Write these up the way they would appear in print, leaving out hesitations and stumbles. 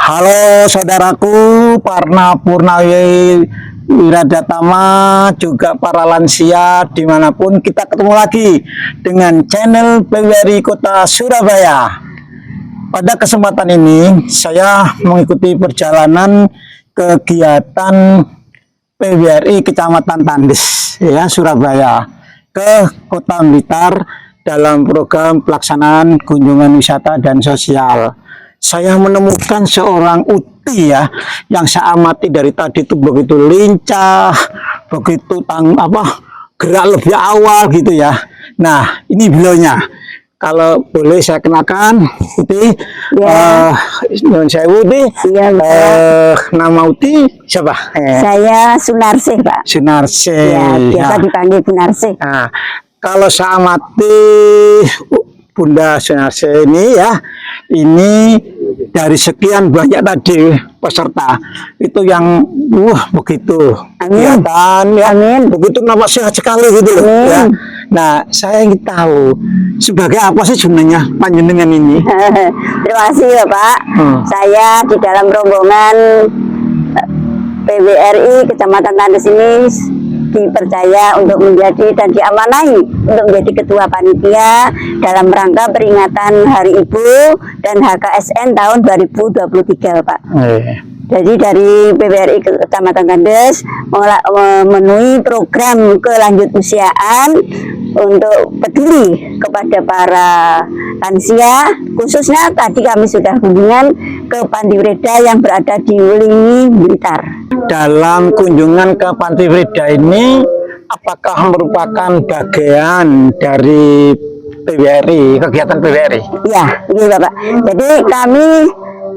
Halo saudaraku, Parna Purnawi Wiradhatama, juga para lansia dimanapun kita ketemu lagi dengan channel PWRI Kota Surabaya. Pada kesempatan ini saya mengikuti perjalanan kegiatan PWRI Kecamatan Tandes ya Surabaya ke Kota Blitar dalam program pelaksanaan kunjungan wisata dan sosial. Saya menemukan seorang Uti ya, yang saya amati dari tadi itu begitu lincah, begitu gerak lebih awal gitu ya. Nah, ini beliaunya. Kalau boleh saya kenalkan, Uti. Ya. Saya Uti. Ya, nama Uti siapa? Saya Sunarsih, Pak. Sunarsih. Ya, biasa dipanggil Sunarsih. Nah, kalau saya amati Bunda Sunarsih ini ya, ini dari sekian banyak tadi peserta itu yang begitu kelihatan ya, begitu nampak sehat sekali gitu loh ya. Nah, saya ingin tahu sebagai apa sih sebenarnya panjenengan ini? Terima kasih ya Pak. Saya di dalam rombongan PWRI Kecamatan Tandes ini dipercaya untuk menjadi dan diamanahi untuk menjadi ketua panitia dalam rangka peringatan Hari Ibu dan HKSN tahun 2023 Pak. Jadi dari PWRI Kecamatan Tandes memenuhi program kelanjut usiaan untuk peduli kepada para lansia, khususnya tadi kami sudah kunjungan ke Panti Breda yang berada di Wulingi, Blitar. Dalam kunjungan ke Panti Breda ini, apakah merupakan bagian dari PWRI, kegiatan PWRI? Iya, iya Bapak. Jadi kami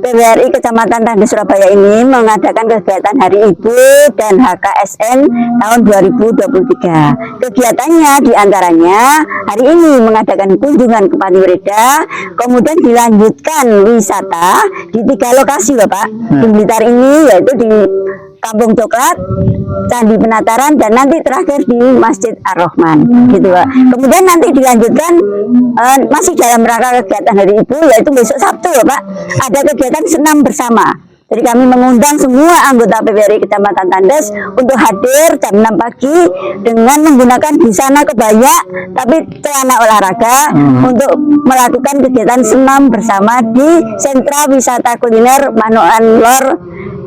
PWRI Kecamatan Tandes Surabaya ini mengadakan kegiatan Hari Ibu dan HKSN tahun 2023. Kegiatannya diantaranya hari ini mengadakan kunjungan ke Panti Breda, kemudian dilanjutkan wisata di 3 lokasi Bapak. Di Blitar ini yaitu di Kampung Coklat, Candi Penataran, dan nanti terakhir di Masjid Ar-Rahman gitu Pak. Kemudian nanti dilanjutkan masih dalam rangka kegiatan Hari Ibu, yaitu besok Sabtu ya Pak, ada kegiatan senam bersama. Jadi kami mengundang semua anggota PWRI Kecamatan Tandes untuk hadir jam 6 pagi dengan menggunakan busana kebaya tapi celana olahraga untuk melakukan kegiatan senam bersama di Sentra Wisata Kuliner Manokan Lor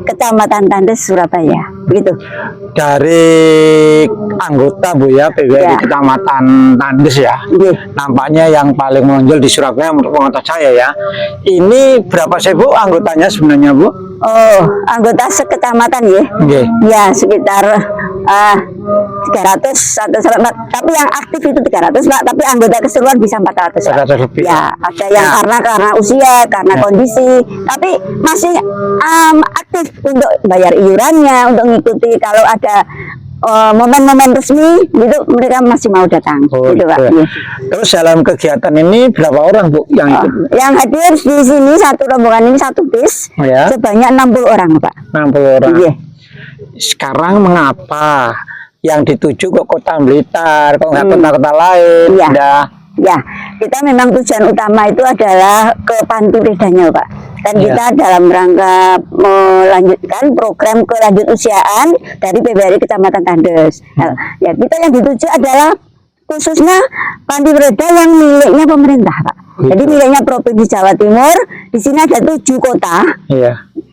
Kecamatan Tandes Surabaya, begitu. Dari anggota Bu ya PWRI Kecamatan Tandes ya, nampaknya yang paling menonjol di Surabaya menurut pengetahuan saya ya. Ini berapa sih Bu anggotanya sebenarnya Bu? Oh, anggota sekecamatan ya? Ya sekitar 300 tapi yang aktif itu 300 Pak, tapi anggota keseluruhan bisa 400 Pak. 400 lebih. Ya, ada yang karena usia, karena kondisi, tapi masih aktif untuk bayar iurannya, untuk mengikuti kalau ada momen-momen resmi gitu, mereka masih mau datang gitu Pak. Terus dalam kegiatan ini berapa orang Bu yang ikut? Yang hadir di sini satu rombongan ini satu bis sebanyak 60 orang Pak. 60 orang. Sekarang mengapa yang dituju ke Kota Blitar, kok nggak kota-kota lain? Ya, kita memang tujuan utama itu adalah ke Panti Bredanya Pak. Dan kita dalam rangka melanjutkan program kelanjut usiaan dari PWRI Kecamatan Tandes. Ya, kita yang dituju adalah khususnya Panti Breda yang miliknya pemerintah Pak. Jadi miliknya Provinsi Jawa Timur. Di sini ada 7 kota.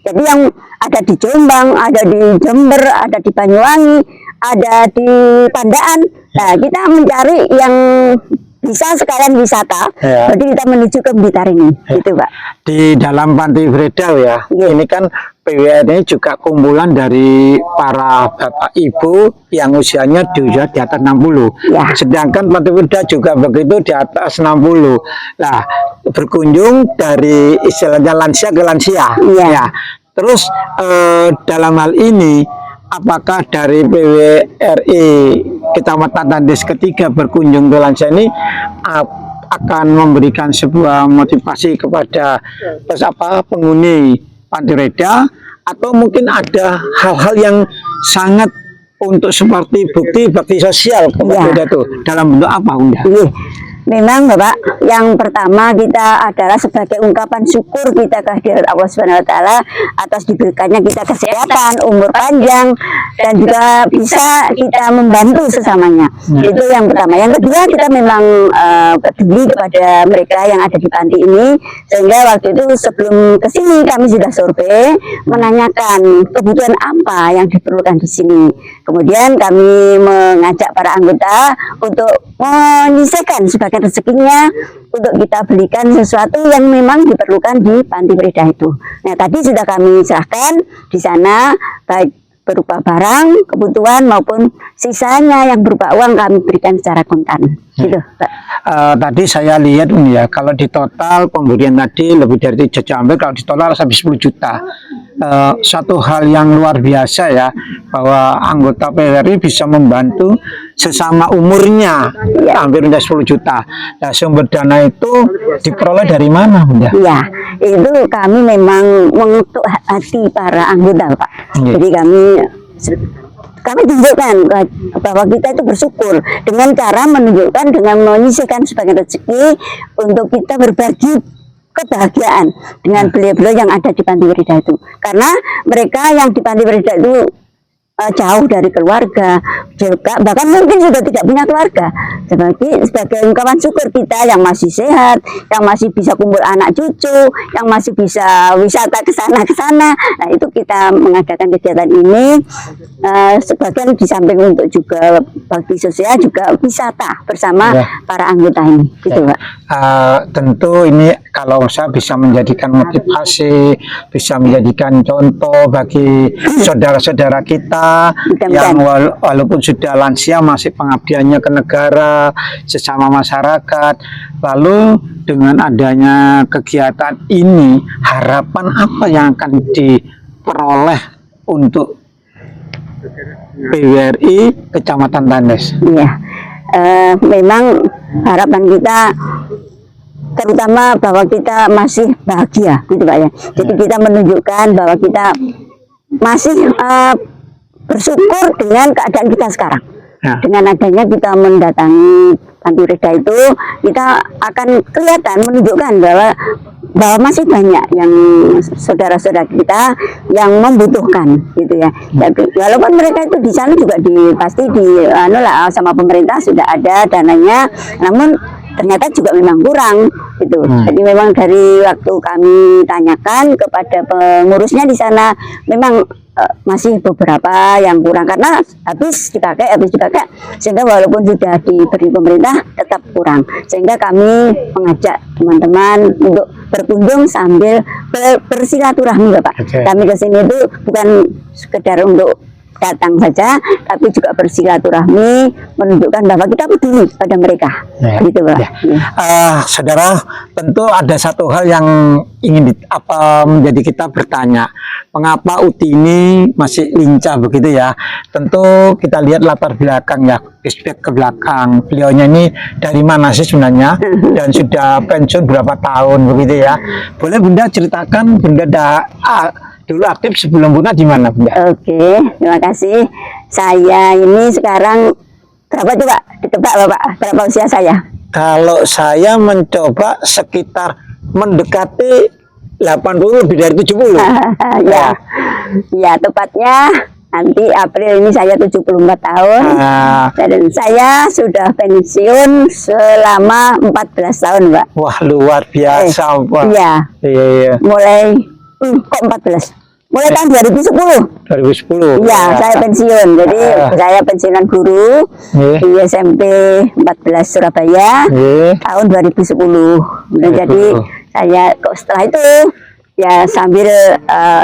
Jadi yang ada di Jombang, ada di Jember, ada di Banyuwangi, ada di Pandaan. Nah, kita mencari yang bisa sekalian wisata, jadi kita menuju ke Blitar ini, gitu Pak. Di dalam Panti Breda ya, ini kan PWRI juga kumpulan dari para bapak ibu yang usianya di atas 60. Sedangkan Panti Breda juga begitu di atas 60. Nah, berkunjung dari istilahnya lansia ke lansia. Terus dalam hal ini, apakah dari PWRI Kecamatan Tandes ketika berkunjung ke lansia ini akan memberikan sebuah motivasi kepada penghuni Panti Breda, atau mungkin ada hal-hal yang sangat untuk seperti bukti bakti sosial kepada itu dalam bentuk apa Bunda? memang Bapak, yang pertama kita adalah sebagai ungkapan syukur kita kehadirat Allah Subhanahu wa taala atas diberikannya kita kesehatan, umur panjang, dan juga bisa kita membantu sesamanya. Itu yang pertama. Yang kedua, kita memang peduli kepada mereka yang ada di panti ini, sehingga waktu itu sebelum ke sini kami sudah survei menanyakan kebutuhan apa yang diperlukan di sini. Kemudian kami mengajak para anggota untuk menyisihkan sebagian rezekinya untuk kita belikan sesuatu yang memang diperlukan di panti Prida itu. Nah, tadi sudah kami serahkan di sana, baik berupa barang, kebutuhan maupun sisanya yang berupa uang kami berikan secara kontan. Gitu, Pak. Tadi saya lihat ini ya, kalau di total pemberian tadi lebih dari 7 hampir, kalau di total sampai 10 juta. Satu hal yang luar biasa ya, bahwa anggota PWRI bisa membantu sesama umurnya, hampir udah 10 juta. Nah, sumber dana itu diperoleh dari mana, Bunda? Iya, itu kami memang mengetuk hati para anggota, Pak. Jadi kami tunjukkan bahwa kita itu bersyukur dengan cara menunjukkan dengan menyisihkan sebagian rezeki untuk kita berbagi kebahagiaan dengan beliau-beliau yang ada di panti Prida itu, karena mereka yang di panti Prida itu jauh dari keluarga, juga bahkan mungkin juga tidak punya keluarga. Sebagai ungkapan syukur kita yang masih sehat, yang masih bisa kumpul anak cucu, yang masih bisa wisata ke sana. Nah, itu kita mengadakan kegiatan ini sebagian di samping untuk juga bakti sosial, juga wisata bersama para anggota ini, gitu, Pak. Tentu ini kalau saya bisa menjadikan motivasi, bisa menjadikan contoh bagi saudara-saudara kita yang walaupun sudah lansia masih pengabdiannya ke negara, sesama masyarakat. Lalu dengan adanya kegiatan ini, harapan apa yang akan diperoleh untuk PWRI Kecamatan Tandes? Iya, memang harapan kita terutama bahwa kita masih bahagia, gitu Pak ya. Jadi kita menunjukkan bahwa kita masih bersyukur dengan keadaan kita sekarang. Dengan adanya kita mendatangi panti Prida itu, kita akan kelihatan menunjukkan bahwa masih banyak yang saudara-saudara kita yang membutuhkan, gitu ya. Tapi walaupun mereka itu di sana juga pasti sama pemerintah sudah ada dananya, namun ternyata juga memang kurang, gitu. Jadi memang dari waktu kami tanyakan kepada pengurusnya di sana, memang masih beberapa yang kurang karena habis dipakai, sehingga walaupun sudah diberi pemerintah tetap kurang. Sehingga kami mengajak teman-teman untuk berkunjung sambil bersilaturahmi, Bapak. Kami ke sini itu bukan sekedar untuk datang saja, tapi juga bersilaturahmi, menunjukkan bahwa kita peduli pada mereka, gitu, Pak. Saudara, tentu ada satu hal yang ingin menjadi kita bertanya, mengapa Uti ini masih lincah begitu ya? Tentu kita lihat latar belakang ya, flashback ke belakang. Beliaunya ini dari mana sih sebenarnya? Dan sudah pensiun berapa tahun begitu ya? Boleh Bunda ceritakan, Bunda dulu aktif sebelum Bunda di mana, Bunda? Oke, terima kasih. Saya ini sekarang berapa coba? Ditebak Bapak, berapa usia saya? Kalau saya mencoba sekitar mendekati 80 lebih dari 70. Ya, tepatnya nanti April ini saya 74 tahun. Dan saya sudah pensiun selama 14 tahun, Pak. Wah, luar biasa, Pak. Iya. Mulai kok 14? Mulai tahun 2010. Iya, saya pensiun. Jadi saya pensiunan guru di SMP 14 Surabaya tahun 2010. Nah, jadi saya setelah itu ya sambil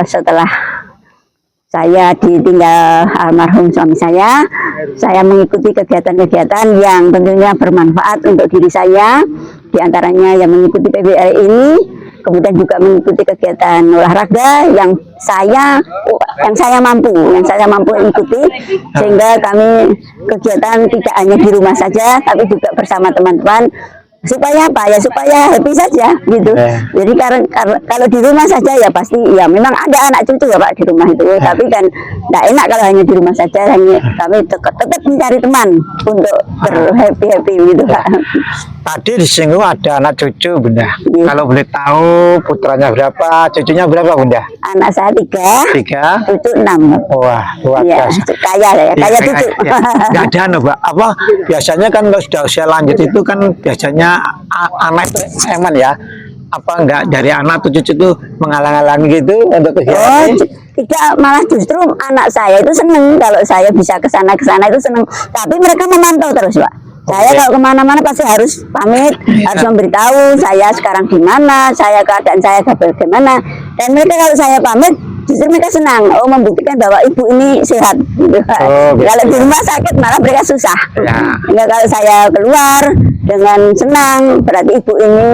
setelah saya ditinggal almarhum suami saya mengikuti kegiatan-kegiatan yang tentunya bermanfaat untuk diri saya, diantaranya yang mengikuti PWRI ini, kemudian juga mengikuti kegiatan olahraga yang saya mampu ikuti, sehingga kami kegiatan tidak hanya di rumah saja, tapi juga bersama teman-teman. Supaya apa ya, supaya happy saja gitu. Jadi kalau di rumah saja ya pasti ya memang ada anak cucu ya Pak di rumah itu, tapi kan tidak enak kalau hanya di rumah saja. Kami tetap mencari teman untuk berhappy gitu Pak. tadi disinggung ada anak cucu Bunda. Iya. Kalau boleh tahu putranya berapa, cucunya berapa Bunda? Anak saya 3, 3. cucu 6. Wah, luar Ya, biasa. kaya ya, kaya cucu. Nggak ada anu, Mbak. Apa biasanya kan kalau sudah usia lanjut itu kan biasanya anak itu eman ya. Apa enggak dari anak atau cucu itu menghalang-halangi gitu untuk Oh, kegiatan? tidak, malah justru anak saya itu seneng kalau saya bisa ke sana itu seneng. Tapi mereka memantau terus, Pak. Saya Oke. kalau kemana-mana pasti harus pamit, harus memberitahu saya sekarang di mana, saya keadaan saya bagaimana. Dan mereka kalau saya pamit, justru mereka senang. Oh, membuktikan bahwa ibu ini sehat. Gitu. Oh, gitu. Kalau di rumah sakit malah mereka susah. Ya. Enggak, kalau saya keluar dengan senang, berarti ibu ini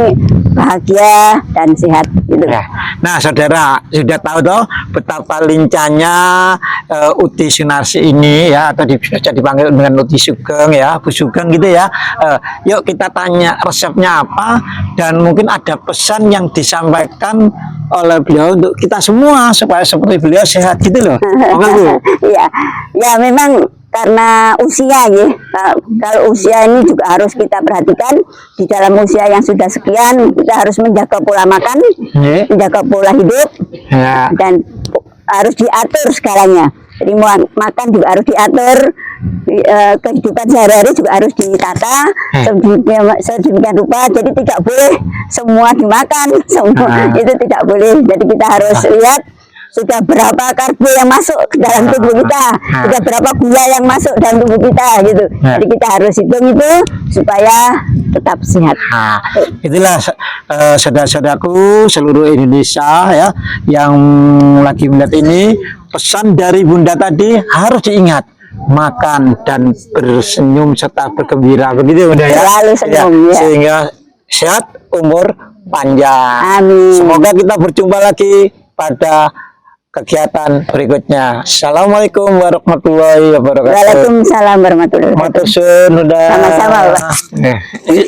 bahagia dan sehat. Gitu. Ya. Nah, saudara sudah tahu toh betapa lincahnya Uti Sunarsi ini ya, atau bisa dipanggil dengan Uti Sugeng ya, Bu Sugeng gitu ya. Yuk kita tanya resepnya apa dan mungkin ada pesan yang disampaikan oleh beliau untuk kita semua supaya seperti beliau sehat gitu loh. Oke Bu. Iya, ya memang karena usia ya. Kalau usia ini juga harus kita perhatikan di dalam usia yang sudah sekian, kita harus menjaga pola makan, Iya. menjaga pola hidup, Ya. dan harus diatur segalanya. Jadi makan juga harus diatur, kehidupan sehari-hari juga harus ditata sedemikian rupa. Jadi tidak boleh semua dimakan, semua itu tidak boleh. Jadi kita harus lihat sudah berapa karbo yang masuk ke dalam tubuh kita, sudah berapa gula yang masuk dalam tubuh kita gitu. Jadi kita harus hitung itu supaya tetap sehat. Nah, itulah saudara-saudaraku seluruh Indonesia ya yang lagi melihat ini, pesan dari Bunda tadi harus diingat, makan dan bersenyum serta bergembira begitu Bunda ya. Selalu senyum, ya. Sehingga sehat, umur panjang. Amin. Semoga kita berjumpa lagi pada kegiatan berikutnya. Assalamualaikum warahmatullahi wabarakatuh. Waalaikumsalam warahmatullahi wabarakatuh. Matur suwun, Bunda. Sama-sama, Pak. Iya.